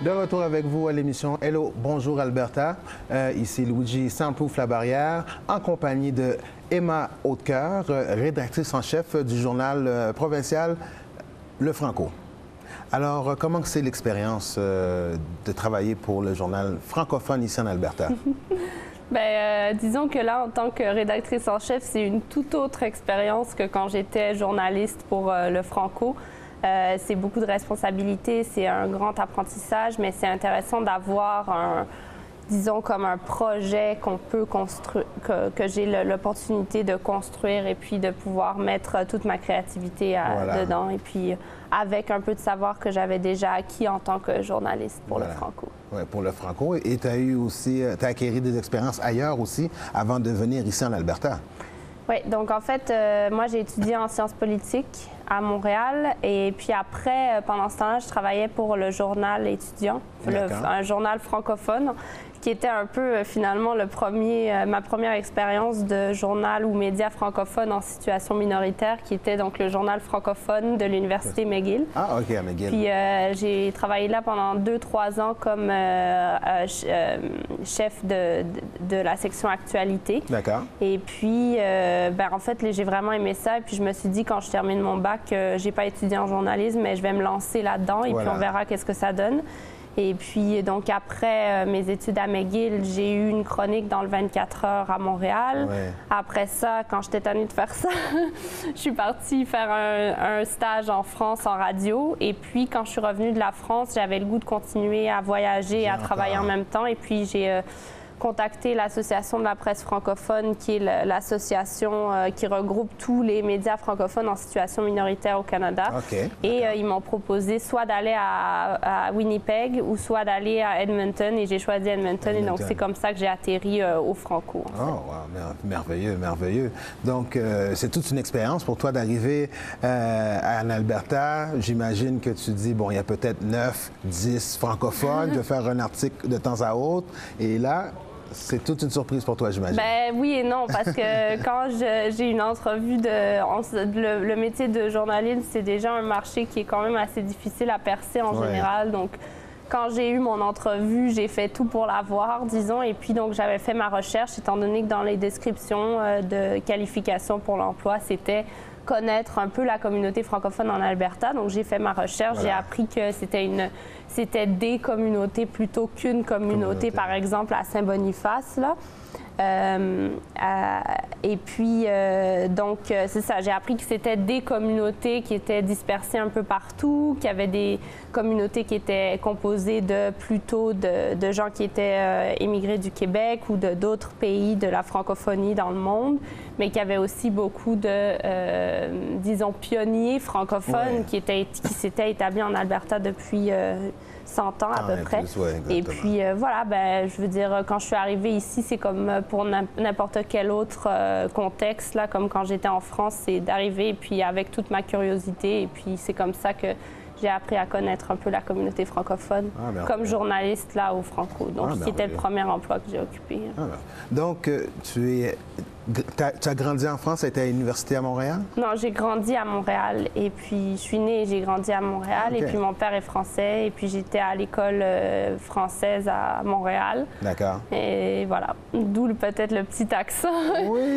De retour avec vous à l'émission Hello, bonjour Alberta. Ici Luigi Soundproof-Labarrière, en compagnie de Emma Hautecoeur, rédactrice en chef du journal provincial Le Franco. Alors, comment c'est l'expérience de travailler pour le journal francophone ici en Alberta? Disons que là, en tant que rédactrice en chef, c'est une toute autre expérience que quand j'étais journaliste pour Le Franco. C'est beaucoup de responsabilités, c'est un grand apprentissage, mais c'est intéressant d'avoir disons, comme un projet qu'on peut construire, que j'ai l'opportunité de construire et puis de pouvoir mettre toute ma créativité dedans. Et puis, avec un peu de savoir que j'avais déjà acquis en tant que journaliste pour Le Franco. Oui, pour Le Franco. Et tu as acquis des expériences ailleurs aussi avant de venir ici en Alberta. Oui, donc en fait, moi j'ai étudié en sciences politiques à Montréal et puis après, pendant ce temps-là, je travaillais pour le journal étudiant, un journal francophone qui était un peu finalement ma première expérience de journal ou média francophone en situation minoritaire, qui était donc le journal francophone de l'Université McGill. Ah, OK, à McGill. Puis j'ai travaillé là pendant 2-3 ans comme chef de la section actualité. D'accord. Et puis, en fait, j'ai vraiment aimé ça. Et puis je me suis dit, quand je termine mon bac, j'ai pas étudié en journalisme, mais je vais me lancer là-dedans et puis on verra qu'est-ce que ça donne. Et puis, donc, après mes études à McGill, j'ai eu une chronique dans le 24 heures à Montréal. Ouais. Après ça, quand j'étais tannée de faire ça, je suis partie faire un stage en France en radio. Et puis, quand je suis revenue de la France, j'avais le goût de continuer à voyager et à travailler en même temps. Et puis, j'ai contacté l'Association de la presse francophone, qui est l'association qui regroupe tous les médias francophones en situation minoritaire au Canada. Okay. Et ils m'ont proposé soit d'aller à Winnipeg ou soit d'aller à Edmonton. Et j'ai choisi Edmonton. Et donc, c'est comme ça que j'ai atterri au Franco. Oh, wow. Merveilleux, merveilleux. Donc, c'est toute une expérience pour toi d'arriver en Alberta. J'imagine que tu dis, bon, il y a peut-être 9, 10 francophones. Je vais faire un article de temps à autre. Et là, c'est toute une surprise pour toi, j'imagine. Oui et non, parce que quand j'ai une entrevue le métier de journaliste, c'est déjà un marché qui est quand même assez difficile à percer en général. Donc, quand j'ai eu mon entrevue, j'ai fait tout pour l'avoir, disons. Et puis, donc, j'avais fait ma recherche, étant donné que dans les descriptions de qualification pour l'emploi, c'était connaître un peu la communauté francophone en Alberta. Donc, j'ai fait ma recherche. J'ai appris que c'était des communautés plutôt qu'une communauté, par exemple, à Saint-Boniface, là. Et puis, donc, c'est ça, j'ai appris que c'était des communautés qui étaient dispersées un peu partout, qu'il y avait des communautés qui étaient composées plutôt de gens qui étaient émigrés du Québec ou d'autres pays de la francophonie dans le monde, mais qu'il y avait aussi beaucoup de, disons, pionniers francophones qui s'étaient établis en Alberta depuis 100 ans à peu près. Et puis voilà, je veux dire, quand je suis arrivée ici, c'est comme pour n'importe quel autre contexte, là, comme quand j'étais en France, c'est d'arriver et puis avec toute ma curiosité. Et puis c'est comme ça que j'ai appris à connaître un peu la communauté francophone comme journaliste là au Franco. Donc, qui était le premier emploi que j'ai occupé. Donc, tu as grandi en France, tu as été à l'université à Montréal? Non, j'ai grandi à Montréal. Et puis, je suis née et j'ai grandi à Montréal. Et puis, mon père est français. Et puis, j'étais à l'école française à Montréal. D'accord. Et voilà. D'où peut-être le petit accent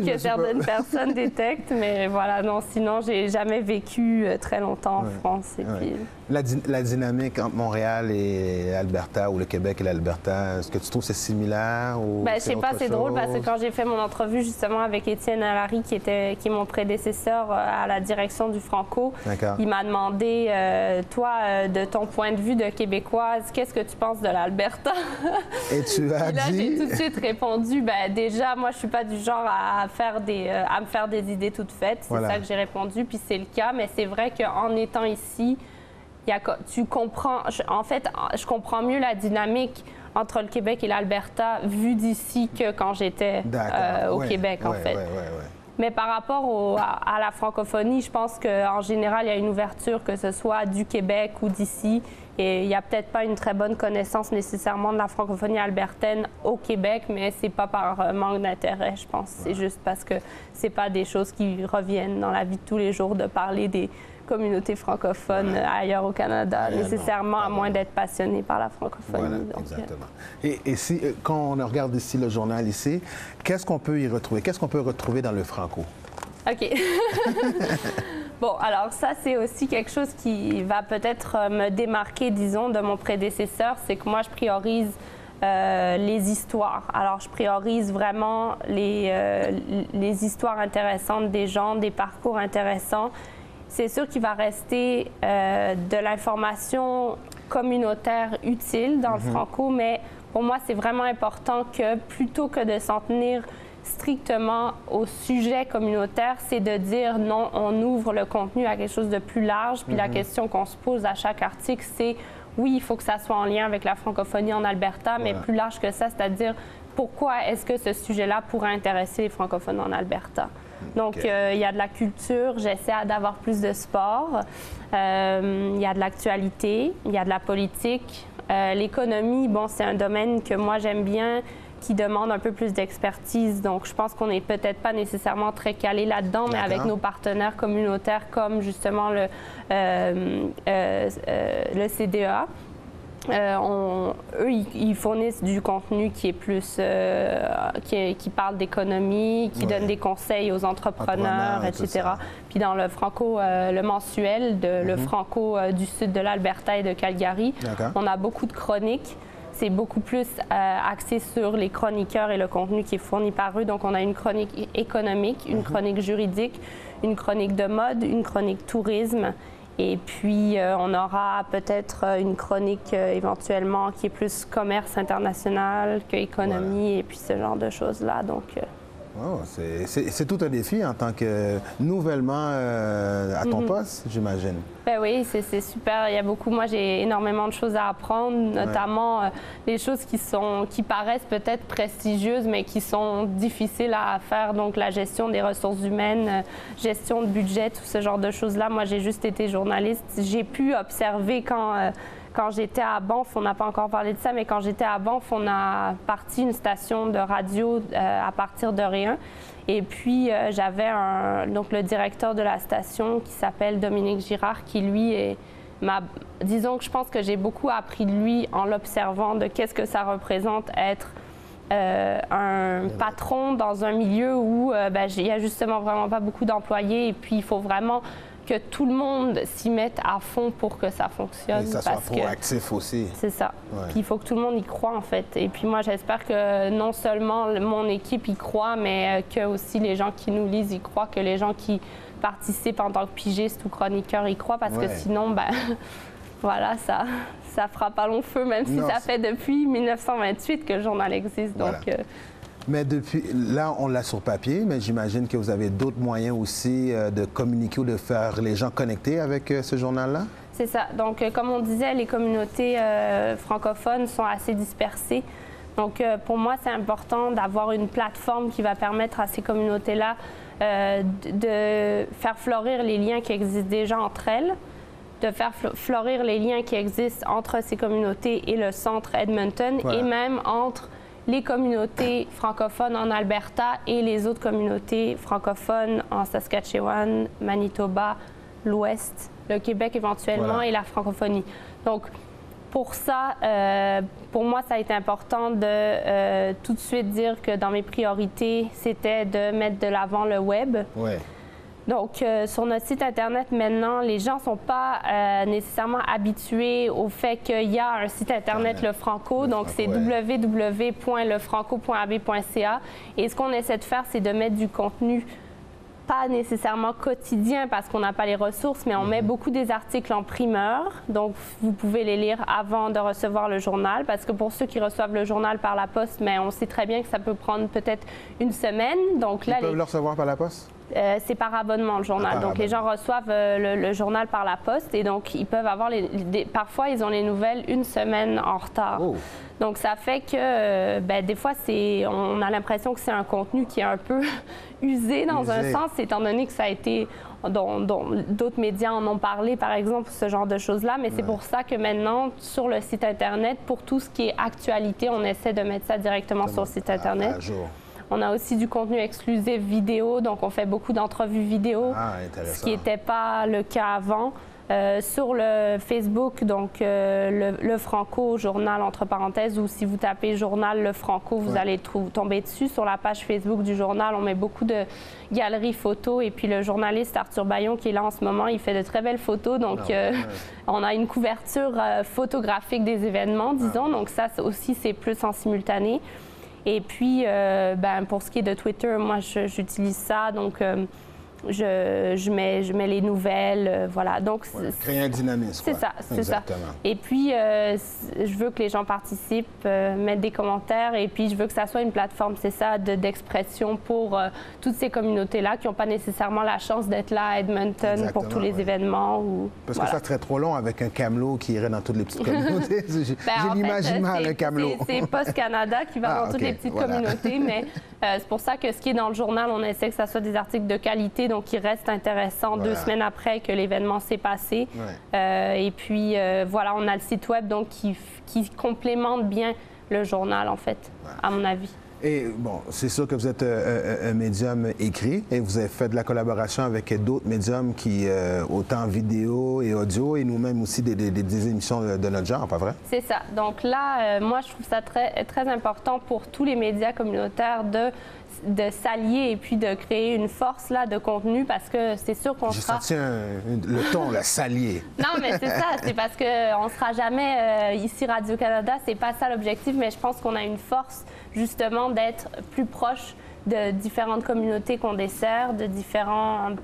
que certaines personnes détectent. Mais voilà, non, sinon, j'ai jamais vécu très longtemps en France. Et puis... La dynamique entre Montréal et Alberta, ou le Québec et l'Alberta, est-ce que tu trouves que c'est similaire? Je sais pas, c'est drôle parce que quand j'ai fait mon entrevue justement avec Étienne Allary, qui est mon prédécesseur à la direction du Franco, il m'a demandé, toi, de ton point de vue de Québécoise, qu'est-ce que tu penses de l'Alberta? Et tu as là, dit? J'ai tout de suite répondu, déjà, moi, je suis pas du genre à me faire des idées toutes faites. C'est ça que j'ai répondu, puis c'est le cas. Mais c'est vrai qu'en étant ici, tu comprends, en fait, je comprends mieux la dynamique entre le Québec et l'Alberta vu d'ici que quand j'étais au Québec, en fait. Mais par rapport à la francophonie, je pense qu'en général, il y a une ouverture, que ce soit du Québec ou d'ici. Et il n'y a peut-être pas une très bonne connaissance nécessairement de la francophonie albertaine au Québec, mais c'est pas par manque d'intérêt, je pense. C'est juste parce que c'est pas des choses qui reviennent dans la vie de tous les jours de parler des communauté francophone ailleurs au Canada, nécessairement, à moins d'être passionné par la francophonie. Voilà, donc, exactement. Et si, quand on regarde ici le journal ici, qu'est-ce qu'on peut y retrouver? Qu'est-ce qu'on peut retrouver dans le franco? OK. Bon, alors ça, c'est aussi quelque chose qui va peut-être me démarquer, disons, de mon prédécesseur, c'est que moi, je priorise les histoires. Alors, je priorise vraiment les histoires intéressantes des gens, des parcours intéressants. C'est sûr qu'il va rester de l'information communautaire utile dans le franco, mais pour moi, c'est vraiment important que plutôt que de s'en tenir strictement au sujet communautaire, c'est de dire non, on ouvre le contenu à quelque chose de plus large. Puis la question qu'on se pose à chaque article, c'est oui, il faut que ça soit en lien avec la francophonie en Alberta, mais plus large que ça, c'est-à-dire pourquoi est-ce que ce sujet-là pourrait intéresser les francophones en Alberta. Donc, il y a de la culture, j'essaie d'avoir plus de sport, il y a de l'actualité, il y a de la politique. L'économie, bon, c'est un domaine que moi j'aime bien, qui demande un peu plus d'expertise. Donc, je pense qu'on n'est peut-être pas nécessairement très calé là-dedans, mais avec nos partenaires communautaires comme justement le CDA, eux, ils fournissent du contenu qui est plus, qui parle d'économie, qui donne des conseils aux entrepreneurs, etc. Puis dans le franco, le mensuel, le franco du sud de l'Alberta et de Calgary, on a beaucoup de chroniques. C'est beaucoup plus axé sur les chroniqueurs et le contenu qui est fourni par eux. Donc, on a une chronique économique, une chronique juridique, une chronique de mode, une chronique tourisme. Et puis, on aura peut-être une chronique éventuellement qui est plus commerce international qu'économie et puis ce genre de choses-là. Donc, oh, c'est tout un défi en tant que nouvellement à ton poste, j'imagine. Ben oui, c'est super. Il y a beaucoup. Moi, j'ai énormément de choses à apprendre, notamment les choses qui paraissent peut-être prestigieuses, mais qui sont difficiles à faire. Donc, la gestion des ressources humaines, gestion de budget, tout ce genre de choses-là. Moi, j'ai juste été journaliste. J'ai pu observer quand j'étais à Banff, on n'a pas encore parlé de ça, mais quand j'étais à Banff, on a parti une station de radio à partir de rien. Et puis, j'avais donc le directeur de la station qui s'appelle Dominique Girard, qui lui disons que je pense que j'ai beaucoup appris de lui en l'observant de qu'est-ce que ça représente être un patron dans un milieu où il n'y a justement vraiment pas beaucoup d'employés et puis il faut vraiment que tout le monde s'y mette à fond pour que ça fonctionne. Et que ça soit proactif aussi. C'est ça. Puis il faut que tout le monde y croit, en fait. Et puis moi, j'espère que non seulement mon équipe y croit, mais que aussi les gens qui nous lisent y croient, que les gens qui participent en tant que pigistes ou chroniqueurs y croient, parce que sinon, voilà, ça fera pas long feu, même si ça fait depuis 1928 que le journal existe. Voilà. Donc, mais depuis, là, on l'a sur papier, mais j'imagine que vous avez d'autres moyens aussi de communiquer ou de faire les gens connecter avec ce journal-là? C'est ça. Donc, comme on disait, les communautés francophones sont assez dispersées. Donc, pour moi, c'est important d'avoir une plateforme qui va permettre à ces communautés-là de faire fleurir les liens qui existent déjà entre elles, de faire fleurir les liens qui existent entre ces communautés et le centre Edmonton, et même entre les communautés francophones en Alberta et les autres communautés francophones en Saskatchewan, Manitoba, l'Ouest, le Québec éventuellement et la francophonie. Donc, pour ça, pour moi, ça a été important de tout de suite dire que dans mes priorités, c'était de mettre de l'avant le web. Donc, sur notre site Internet, maintenant, les gens ne sont pas nécessairement habitués au fait qu'il y a un site Internet, Le Franco. Donc, c'est www.lefranco.ab.ca. Et ce qu'on essaie de faire, c'est de mettre du contenu pas nécessairement quotidien parce qu'on n'a pas les ressources, mais on met beaucoup des articles en primeur. Donc, vous pouvez les lire avant de recevoir le journal parce que pour ceux qui reçoivent le journal par la poste, mais on sait très bien que ça peut prendre peut-être une semaine. Donc, là, ils peuvent le recevoir par la poste? C'est par abonnement, le journal. Donc, les gens reçoivent le journal par la poste et donc, ils peuvent avoir parfois, ils ont les nouvelles une semaine en retard. Donc, ça fait que, des fois, on a l'impression que c'est un contenu qui est un peu usé dans un sens, étant donné que ça a été, dont d'autres médias en ont parlé, par exemple, ce genre de choses-là. Mais c'est pour ça que maintenant, sur le site Internet, pour tout ce qui est actualité, on essaie de mettre ça directement sur le site Internet. À jour. On a aussi du contenu exclusif vidéo, donc on fait beaucoup d'entrevues vidéo, ce qui n'était pas le cas avant. Sur le Facebook, donc le Franco Journal entre parenthèses, ou si vous tapez Journal Le Franco, vous allez tomber dessus. Sur la page Facebook du journal, on met beaucoup de galeries photos, et puis le journaliste Arthur Baillon qui est là en ce moment, il fait de très belles photos, donc on a une couverture photographique des événements, disons, donc ça aussi c'est plus en simultané. Et puis, pour ce qui est de Twitter, moi j'utilise ça, donc je mets les nouvelles, voilà. Donc, créer un dynamisme. C'est ça, c'est ça. Et puis, je veux que les gens participent, mettent des commentaires, et puis je veux que ça soit une plateforme, c'est ça, d'expression pour toutes ces communautés-là qui n'ont pas nécessairement la chance d'être là à Edmonton pour tous les événements. Parce que ça serait trop long avec un camelot qui irait dans toutes les petites communautés. J'ai l'imagine mal, un camelot. C'est Post Canada qui va dans toutes les petites communautés, mais c'est pour ça que ce qui est dans le journal, on essaie que ça soit des articles de qualité, donc qui restent intéressants 2 semaines après que l'événement s'est passé. Et puis, voilà, on a le site web donc qui complémente bien le journal, en fait, à mon avis. Et bon, c'est sûr que vous êtes un médium écrit et vous avez fait de la collaboration avec d'autres médiums qui, autant vidéo et audio, et nous-mêmes aussi des émissions de notre genre, pas vrai? C'est ça. Donc là, moi, je trouve ça très, très important pour tous les médias communautaires de s'allier et puis de créer une force là de contenu, parce que c'est sûr qu'on sera... J'ai senti le ton, le s'allier. Non, mais c'est ça, c'est parce qu'on ne sera jamais ici Radio-Canada, c'est pas ça l'objectif, mais je pense qu'on a une force justement d'être plus proche de différentes communautés qu'on dessert, de différentes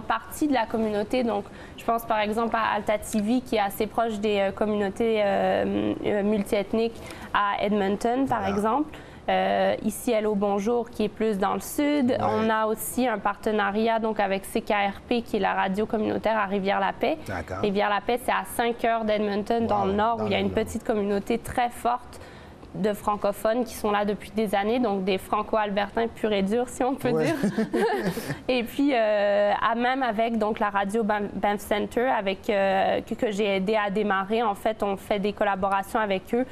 parties de la communauté. Donc, je pense par exemple à Alta TV qui est assez proche des communautés multiethniques à Edmonton, par exemple. Ici, Hello Bonjour, qui est plus dans le sud. On a aussi un partenariat donc, avec CKRP, qui est la radio communautaire à Rivière-la-Paix. Rivière-la-Paix, c'est à 5 heures d'Edmonton, dans le nord, où il y a une petite communauté très forte de francophones qui sont là depuis des années, donc des franco-albertains purs et durs, si on peut dire. Et puis, même avec donc, la radio Banff Center, que j'ai aidé à démarrer, en fait, on fait des collaborations avec eux.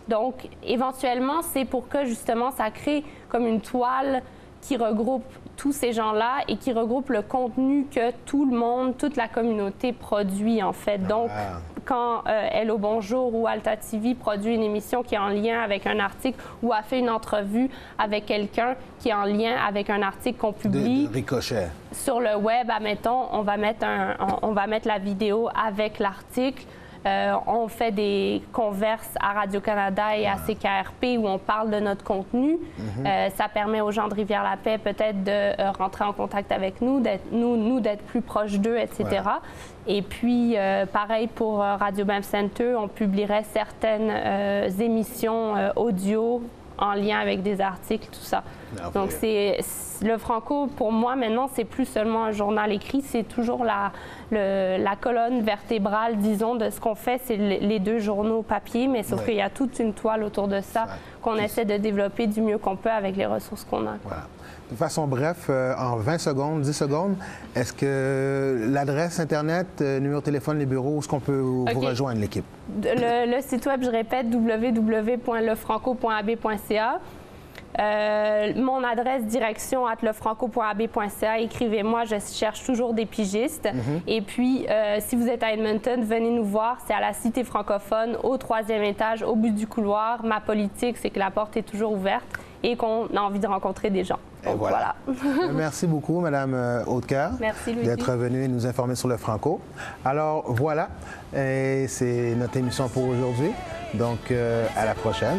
Donc, éventuellement, c'est pour que, justement, ça crée comme une toile qui regroupe tous ces gens-là et qui regroupe le contenu que tout le monde, toute la communauté produit, en fait. Donc, quand Hello Bonjour ou Alta TV produit une émission qui est en lien avec un article ou a fait une entrevue avec quelqu'un qui est en lien avec un article qu'on publie sur le web, admettons, on va mettre la vidéo avec l'article. On fait des converses à Radio-Canada et à CKRP où on parle de notre contenu. Ça permet aux gens de Rivière-la-Paix peut-être de rentrer en contact avec nous, d'être plus proches d'eux, etc. Et puis, pareil pour Radio Banff Center, on publierait certaines émissions audio en lien avec des articles, tout ça. Donc, le Franco, pour moi, maintenant, c'est plus seulement un journal écrit, c'est toujours la colonne vertébrale, disons, de ce qu'on fait, c'est les 2 journaux papier, mais sauf qu'il y a toute une toile autour de ça qu'on essaie de développer du mieux qu'on peut avec les ressources qu'on a. De façon bref, en 20 secondes, 10 secondes, est-ce que l'adresse Internet, numéro de téléphone, les bureaux, où est-ce qu'on peut vous rejoindre, l'équipe? Le site web, je répète, www.lefranco.ab.ca. Mon adresse direction@lefranco.ab.ca. Écrivez-moi, je cherche toujours des pigistes. Et puis, si vous êtes à Edmonton, venez nous voir. C'est à la Cité francophone, au 3e étage, au bout du couloir. Ma politique, c'est que la porte est toujours ouverte et qu'on a envie de rencontrer des gens. Donc, voilà. Merci beaucoup, Mme Hautecoeur, d'être venue nous informer sur le Franco. Alors, voilà, c'est notre émission pour aujourd'hui. Donc, à la prochaine.